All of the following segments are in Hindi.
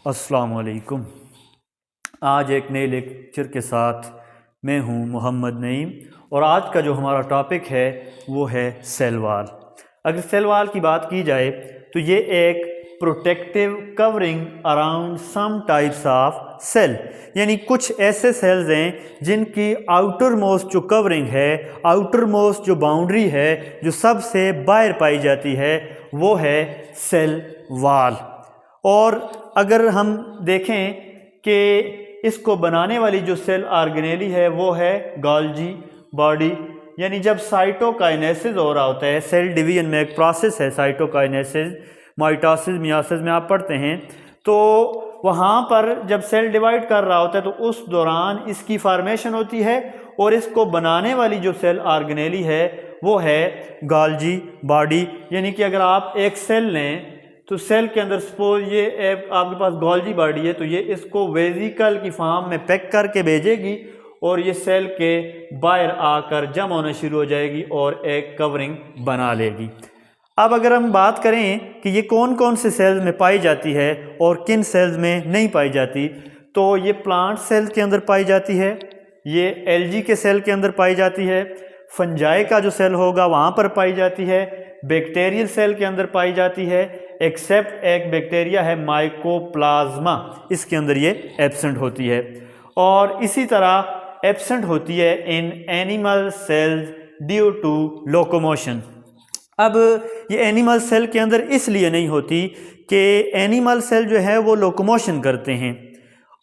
अस्सलामु अलैकुम। आज एक नए लेक्चर के साथ मैं हूं मोहम्मद नईम और आज का जो हमारा टॉपिक है वो है सेल वॉल। अगर सेल वॉल की बात की जाए तो ये एक protective covering around some types of cell, यानी कुछ ऐसे सेल्स हैं जिनकी आउटर मोस्ट जो कवरिंग है, आउटर मोस्ट जो बाउंड्री है, जो सबसे बाहर पाई जाती है, वो है सेल वॉल। और अगर हम देखें कि इसको बनाने वाली जो सेल ऑर्गेनेली है वो है गोल्जी बॉडी, यानी जब साइटोकाइनेसिस हो रहा होता है, सेल डिवीजन में एक प्रोसेस है साइटोकाइनेसिस, माइटोसिस, मियोसिस में आप पढ़ते हैं, तो वहाँ पर जब सेल डिवाइड कर रहा होता है तो उस दौरान इसकी फॉर्मेशन होती है और इसको बनाने वाली जो सेल ऑर्गेनेली है वो है गोल्जी बॉडी। यानी कि अगर आप एक सेल लें तो सेल के अंदर सपोज ये आपके पास गोल्जी बॉडी है तो ये इसको वेजिकल की फॉर्म में पैक करके भेजेगी और ये सेल के बाहर आकर जमा होना शुरू हो जाएगी और एक कवरिंग बना लेगी। अब अगर हम बात करें कि ये कौन कौन से सेल्स में पाई जाती है और किन सेल्स में नहीं पाई जाती, तो ये प्लांट सेल के अंदर पाई जाती है, ये एल्गी के सेल के अंदर पाई जाती है, फंजाई का जो सेल होगा वहाँ पर पाई जाती है, बैक्टीरियल सेल के अंदर पाई जाती है, एक्सेप्ट एक बैक्टीरिया है माइकोप्लाज्मा, इसके अंदर ये एब्सेंट होती है। और इसी तरह एब्सेंट होती है in animal cells due to locomotion. अब ये एनिमल सेल के अंदर इसलिए नहीं होती कि एनिमल सेल जो है वो लोकोमोशन करते हैं,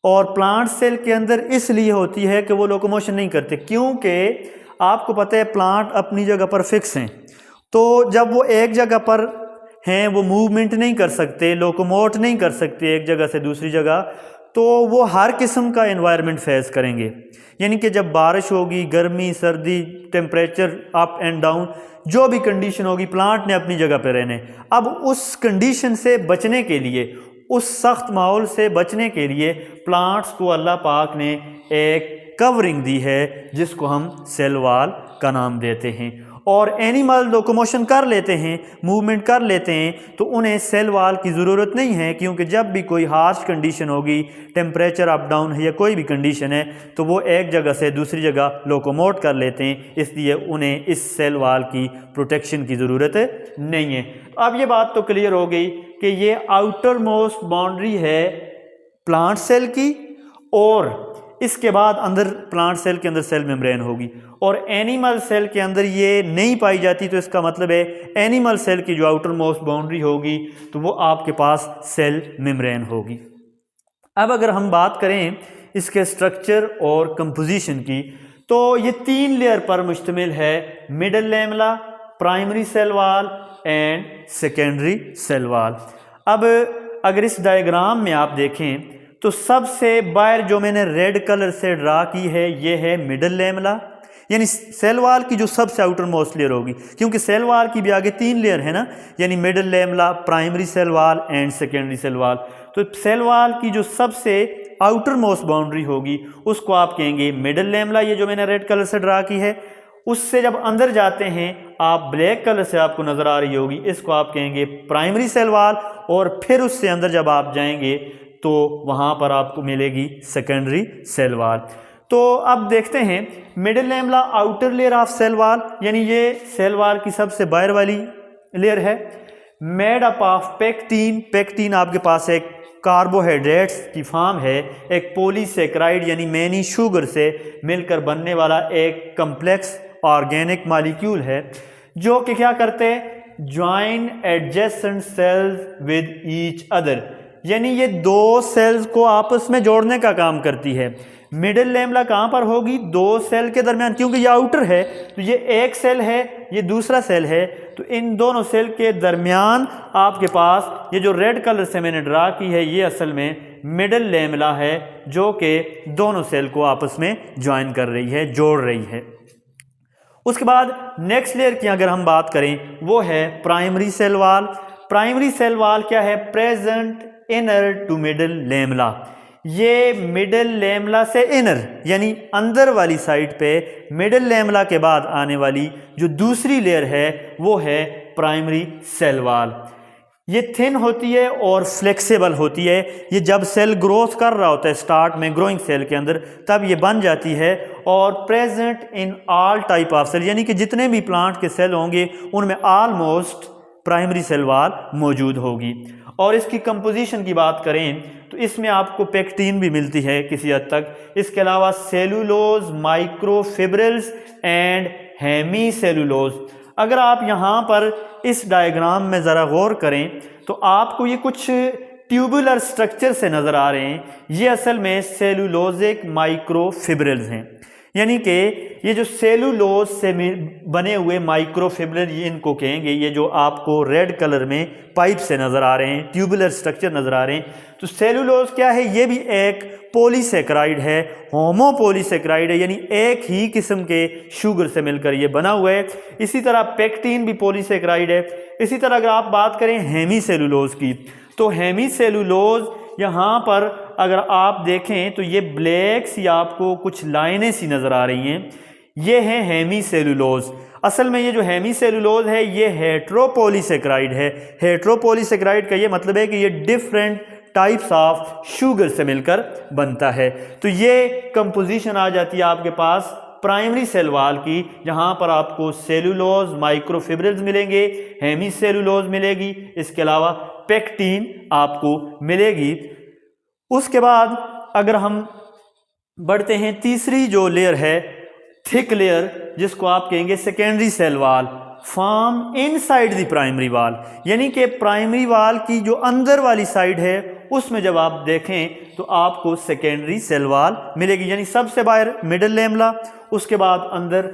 और प्लांट सेल के अंदर इसलिए होती है कि वो लोकोमोशन नहीं करते, क्योंकि आपको पता है प्लांट अपनी जगह पर फिक्स हैं, तो जब वो एक जगह पर हैं वो मूवमेंट नहीं कर सकते, लोकोमोट नहीं कर सकते एक जगह से दूसरी जगह, तो वो हर किस्म का एनवायरनमेंट फेस करेंगे। यानी कि जब बारिश होगी, गर्मी, सर्दी, टेम्परेचर अप एंड डाउन, जो भी कंडीशन होगी प्लांट ने अपनी जगह पर रहने। अब उस कंडीशन से बचने के लिए, उस सख्त माहौल से बचने के लिए प्लांट्स को अल्लाह पाक ने एक कवरिंग दी है जिसको हम सेल वॉल का नाम देते हैं। और एनिमल लोकोमोशन कर लेते हैं, मूवमेंट कर लेते हैं, तो उन्हें सेल वॉल की ज़रूरत नहीं है, क्योंकि जब भी कोई हार्श कंडीशन होगी, टेम्परेचर अप डाउन है या कोई भी कंडीशन है, तो वो एक जगह से दूसरी जगह लोकोमोट कर लेते हैं, इसलिए उन्हें इस सेल वॉल की प्रोटेक्शन की ज़रूरत नहीं है। अब ये बात तो क्लियर हो गई कि ये आउटर मोस्ट बाउंड्री है प्लांट सेल की, और इसके बाद अंदर प्लांट सेल के अंदर सेल मेम्ब्रेन होगी, और एनिमल सेल के अंदर ये नहीं पाई जाती, तो इसका मतलब है एनिमल सेल की जो आउटर मोस्ट बाउंड्री होगी तो वो आपके पास सेल मेम्ब्रेन होगी। अब अगर हम बात करें इसके स्ट्रक्चर और कंपोजिशन की, तो ये 3 लेयर पर मुश्तमिल है, middle lamella, primary cell wall and secondary cell wall. अब अगर इस डायग्राम में आप देखें तो सबसे बाहर जो मैंने रेड कलर से ड्रा की है ये है मिडल लैमेला, यानी सेल वॉल की जो सबसे आउटर मोस्ट लेयर होगी, क्योंकि सेल वॉल की भी आगे 3 लेयर है ना, यानी middle lamella, primary cell wall and secondary cell wall. तो सेल वॉल की जो सबसे आउटर मोस्ट बाउंड्री होगी उसको आप कहेंगे मिडल लैमेला, ये जो मैंने रेड कलर से ड्रा की है। उससे जब अंदर जाते हैं आप ब्लैक कलर से आपको नज़र आ रही होगी, इसको आप कहेंगे प्राइमरी सेल वॉल, और फिर उससे अंदर जब आप जाएंगे तो वहाँ पर आपको मिलेगी सेकेंडरी सेल वॉल। तो अब देखते हैं middle lamella outer layer of cell wall, यानी ये सेल वॉल की सबसे बाहर वाली लेयर है, made up of pectin. Pectin आपके पास एक कार्बोहाइड्रेट्स की फॉर्म है, एक पॉलीसेकेराइड यानी मैनी शुगर से मिलकर बनने वाला एक कम्प्लेक्स ऑर्गेनिक मॉलिक्यूल है, जो कि क्या करते हैं, join adjacent sales with each other, यानी ये 2 सेल्स को आपस में जोड़ने का काम करती है। मिडिल लैमेला कहाँ पर होगी, 2 सेल के दरमियान, क्योंकि ये आउटर है तो ये एक सेल है, ये दूसरा सेल है, तो इन दोनों सेल के दरमियान आपके पास ये जो रेड कलर से मैंने ड्रा की है ये असल में मिडिल लैमेला है, जो कि दोनों सेल को आपस में ज्वाइन कर रही है, जोड़ रही है। उसके बाद नेक्स्ट लेयर की अगर हम बात करें वो है primary cell wall. Primary cell wall क्या है, present inner to middle lamella, ये मिडल लैमेला से इनर यानी अंदर वाली साइड पे मिडल लैमेला के बाद आने वाली जो दूसरी लेयर है वो है प्राइमरी सेल वॉल। ये थिन होती है और फ्लेक्सिबल होती है। ये जब सेल ग्रोथ कर रहा होता है स्टार्ट में ग्रोइंग सेल के अंदर, तब ये बन जाती है। और present in all type of cell, यानी कि जितने भी प्लांट के सेल होंगे उनमें ऑलमोस्ट प्राइमरी सेल वॉल मौजूद होगी। और इसकी कंपोजिशन की बात करें तो इसमें आपको पेक्टिन भी मिलती है किसी हद तक। इसके अलावा cellulose, microfibrils and hemicellulose. अगर आप यहाँ पर इस डायग्राम में ज़रा गौर करें तो आपको ये कुछ ट्यूबुलर स्ट्रक्चर से नज़र आ रहे हैं। ये असल में सेलुलोजिक माइक्रोफिब्रिल्स हैं, यानी कि ये जो सेलुलोज से बने हुए माइक्रोफिब्रिल, ये इनको कहेंगे। ये जो आपको रेड कलर में पाइप से नज़र आ रहे हैं, ट्यूबुलर स्ट्रक्चर नज़र आ रहे हैं, तो सेलुलोज क्या है? ये भी एक पॉलीसेकेराइड है, होमोपॉलीसेकेराइड है, यानी एक ही किस्म के शुगर से मिलकर ये बना हुआ है। इसी तरह पेक्टिन भी पॉलीसेकेराइड है। इसी तरह अगर आप बात करें हेमी सेलुलोज की, तो हेमी सेलुलोज यहाँ पर अगर आप देखें तो ये ब्लैक सी आपको कुछ लाइनें सी नज़र आ रही हैं, ये है हेमी सेलुलोज। असल में ये जो हेमी सेलुलोज है ये हेट्रोपॉलीसेकेराइड है। हेट्रोपॉलीसेकेराइड का ये मतलब है कि ये डिफरेंट टाइप्स ऑफ शुगर से मिलकर बनता है। तो ये कंपोजिशन आ जाती है आपके पास प्राइमरी सेल वॉल की, जहाँ पर आपको सेलुलोज, माइक्रोफिब्रिल्स मिलेंगे, हेमी सेलुलोज मिलेगी, इसके अलावा पेक्टिन आपको मिलेगी। उसके बाद अगर हम बढ़ते हैं, तीसरी जो लेयर है थिक लेयर, जिसको आप कहेंगे secondary cell wall, form inside the primary wall, यानी कि प्राइमरी वॉल की जो अंदर वाली साइड है उसमें जब आप देखें तो आपको सेकेंडरी सेल वॉल मिलेगी, यानी सबसे बाहर मिडिल लेमला, उसके बाद अंदर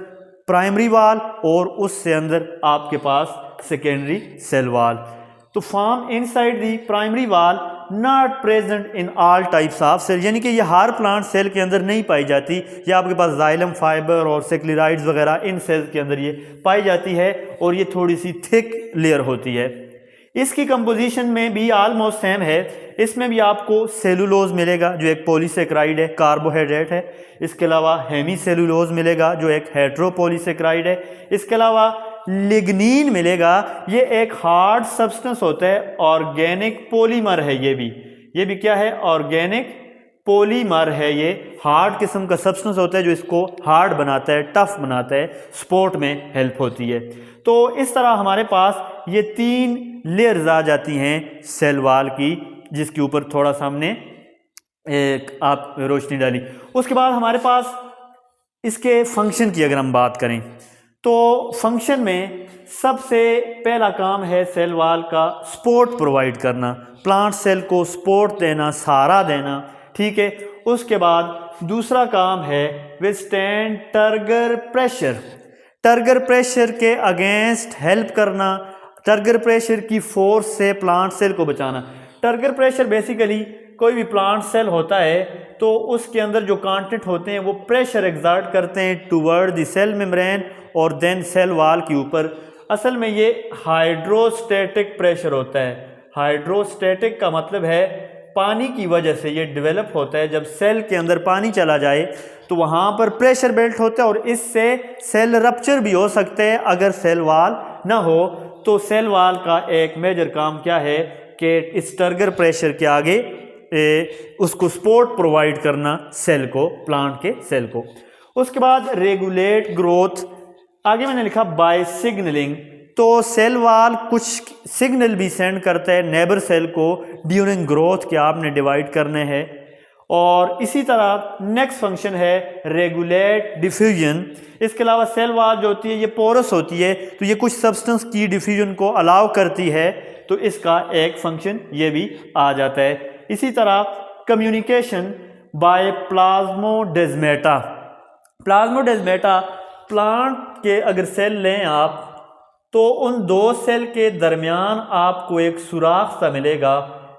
प्राइमरी वॉल और उससे अंदर आपके पास सेकेंडरी सेल वॉल। तो form inside the primary wall not present in all types of cell, यानी कि ये हर प्लांट सेल के अंदर नहीं पाई जाती। ये आपके पास जाइलम फाइबर और सेक्लेराइड्स वगैरह इन सेल्स के अंदर ये पाई जाती है और ये थोड़ी सी थिक लेयर होती है। इसकी कंपोजिशन में भी ऑलमोस्ट सेम है। इसमें भी आपको सेलुलोज मिलेगा जो एक पॉलीसेकेराइड है, कार्बोहाइड्रेट है। इसके अलावा हेमी सेलुलोज मिलेगा जो एक हेट्रोपॉलीसेकेराइड है। इसके अलावा लिग्नीन मिलेगा, ये एक हार्ड सब्सटेंस होता है, ऑर्गेनिक पॉलीमर है। ये भी क्या है? ऑर्गेनिक पॉलीमर है। ये हार्ड किस्म का सब्सटेंस होता है जो इसको हार्ड बनाता है, टफ बनाता है, स्पोर्ट में हेल्प होती है। तो इस तरह हमारे पास ये 3 लेयर्स आ जाती हैं सेल वॉल की, जिसके ऊपर थोड़ा सा हमने एक आप रोशनी डाली। उसके बाद हमारे पास इसके फंक्शन की अगर हम बात करें तो फंक्शन में सबसे पहला काम है सेल वॉल का सपोर्ट प्रोवाइड करना, प्लांट सेल को सपोर्ट देना, सहारा देना, ठीक है। उसके बाद दूसरा काम है withstand turgor pressure, turgor pressure के अगेंस्ट हेल्प करना, टर्गर प्रेशर की फोर्स से प्लांट सेल को बचाना। टर्गर प्रेशर बेसिकली कोई भी प्लांट सेल होता है तो उसके अंदर जो कंटेंट होते हैं वो प्रेशर एग्जर्ट करते हैं टुवर्ड द सेल मेम्ब्रेन और देन सेल वॉल के ऊपर। असल में ये हाइड्रोस्टैटिक प्रेशर होता है। हाइड्रोस्टैटिक का मतलब है पानी की वजह से ये डेवलप होता है। जब सेल के अंदर पानी चला जाए तो वहाँ पर प्रेशर बेल्ट होता है और इससे सेल रप्चर भी हो सकते हैं अगर सेल वॉल ना हो। तो सेल वॉल का एक मेजर काम क्या है कि इस टर्गर प्रेशर के आगे उसको सपोर्ट प्रोवाइड करना सेल को, प्लांट के सेल को। उसके बाद रेगुलेट ग्रोथ, आगे मैंने लिखा बाय सिग्नलिंग। तो सेल वॉल कुछ सिग्नल भी सेंड करता है नेबर सेल को ड्यूरिंग ग्रोथ के आपने डिवाइड करने हैं। और इसी तरह नेक्स्ट फंक्शन है रेगुलेट डिफ्यूजन। इसके अलावा सेल वॉल जो होती है ये पोरस होती है, तो ये कुछ सब्सटेंस की डिफ्यूजन को अलाउ करती है, तो इसका एक फंक्शन ये भी आ जाता है। इसी तरह communication bye plasmodesmata. Plasmodesmata plant के अगर सेल लें आप तो उन दो सेल के दरमियान आपको एक सुराख सा मिलेगा,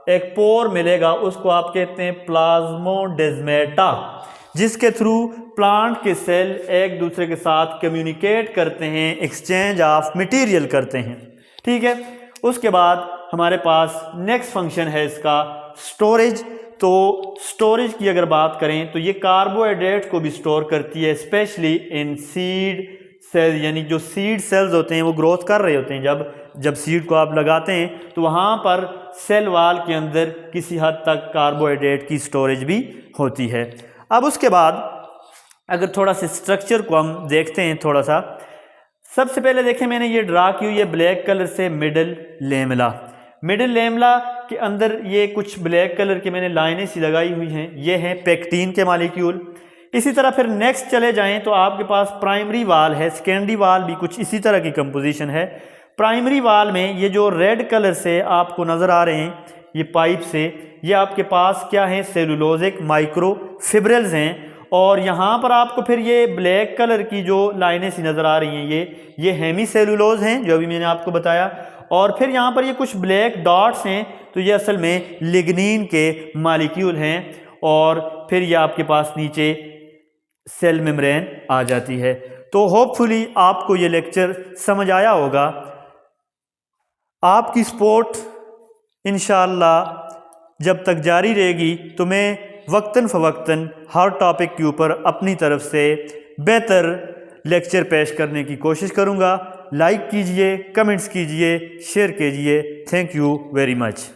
एक पोर मिलेगा, उसको आप कहते हैं प्लाज्मोडेस्माटा, जिसके थ्रू प्लांट के सेल एक दूसरे के साथ कम्युनिकेट करते हैं, एक्सचेंज ऑफ मटेरियल करते हैं, ठीक है। उसके बाद हमारे पास नेक्स्ट फंक्शन है इसका स्टोरेज। तो स्टोरेज की अगर बात करें तो ये कार्बोहाइड्रेट को भी स्टोर करती है, स्पेशली इन सीड सेल, यानी जो सीड सेल्स होते हैं वो ग्रोथ कर रहे होते हैं जब जब सीड को आप लगाते हैं तो वहाँ पर सेल वाल के अंदर किसी हद तक कार्बोहाइड्रेट की स्टोरेज भी होती है। अब उसके बाद अगर थोड़ा सा स्ट्रक्चर को हम देखते हैं थोड़ा सा, सबसे पहले देखें मैंने ये ड्रा की हुई है ब्लैक कलर से मिडल लेमला। मिडल लेमला के अंदर ये कुछ ब्लैक कलर की मैंने लाइनें सी लगाई हुई हैं, ये हैं पेक्टिन के मालिक्यूल। इसी तरह फिर नेक्स्ट चले जाएं तो आपके पास प्राइमरी वाल है, सेकेंडरी वाल भी कुछ इसी तरह की कंपोजिशन है। प्राइमरी वाल में ये जो रेड कलर से आपको नज़र आ रहे हैं ये पाइप से, ये आपके पास क्या है, सेलुलोजिक माइक्रोफिब्रिल्स हैं। और यहाँ पर आपको फिर ये ब्लैक कलर की जो लाइनें सी नज़र आ रही हैं ये हेमी सेलुलोज हैं जो अभी मैंने आपको बताया। और फिर यहाँ पर ये कुछ ब्लैक डॉट्स हैं तो ये असल में लिग्निन के मालिक्यूल हैं। और फिर ये आपके पास नीचे सेल मेम्ब्रेन आ जाती है। तो होपफुली आपको ये लेक्चर समझ आया होगा। आपकी सपोर्ट इंशाअल्लाह जब तक जारी रहेगी तो मैं वक्तन फ़वक्तन हर टॉपिक के ऊपर अपनी तरफ से बेहतर लेक्चर पेश करने की कोशिश करूँगा। लाइक कीजिए, कमेंट्स कीजिए, शेयर कीजिए। Thank you very much.